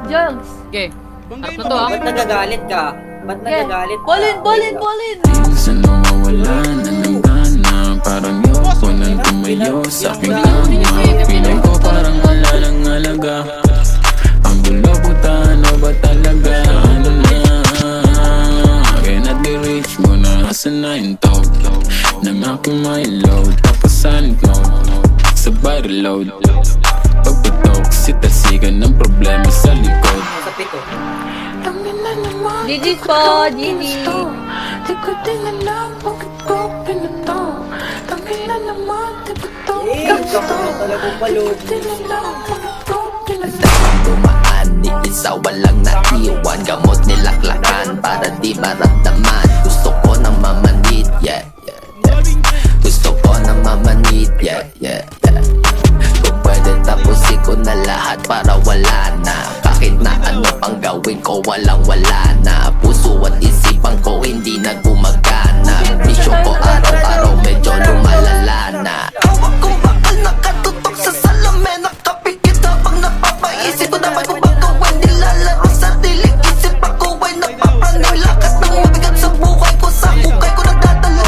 Jogs. Okay. Harap na to, ha? Ba't nagagalit ka? Ba't nagagalit ka? Ballin! Sa nawawala na ng gana, parang yoko nang tumayo sa aking kama. Feeling ko parang wala lang alaga. Ang gulo puta, ano ba talaga? Ano na? Cannot be reach mo na sa 9 to nang aking may load. Tapos sanit mo sabay reload. Pagputok, sitasigan ng problema sa likod. Sa pito. GG's po, GG. Di ko din alam bakit ko pinato. Tangin na naman, di ba to? Ikaw na talagang balog. Dumaan, di isa walang naiwan. Gamot nilaklakan para di maramdaman. Gusto ko nang mamanid, yeah. Gusto ko nang mamanid, yeah. Kung pwede tapusin ko na lahat para wala na. Kahit na ano pang gawin ko, walang wala na. Puso at isipan ko hindi na gumagana. Bisyo ko araw-araw medyo lumalala na. Hawak kong bakal nakatutok sa salamin. Nakapikit habang napapaisip ko dapat kung ba gawin. Nilalaro sa dilig isip ako ay napapraning. Lakas ng mabigat sa buhay ko, sa hukay ko nagdadala.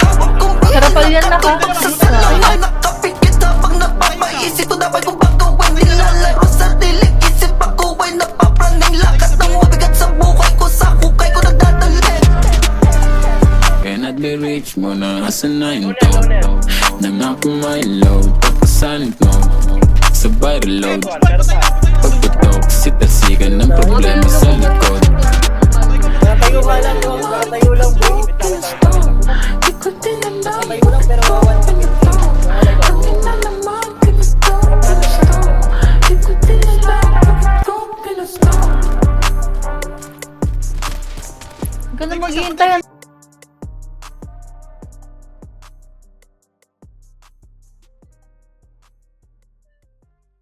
Hawak kong bakal Karapal yan nakatutok sa salamin. Nakapikit habang napapaisip ko dapat kung ba gawin. Nilalaro sa dilig isip ako ay napapraning. Lakas ng mabigat sa buhay ko, sa hukay ko nagdadala. Cannot be reach mo na sa 9 to nang aking may load. Tapos sanit mo sabay reload. Pagputok, sitasigan ng problema sa likod. Nakatayo ka lang, no? Nakatayo lang, boy. Nakatayo lang, pero wawan. Huwag ka na maghihintay.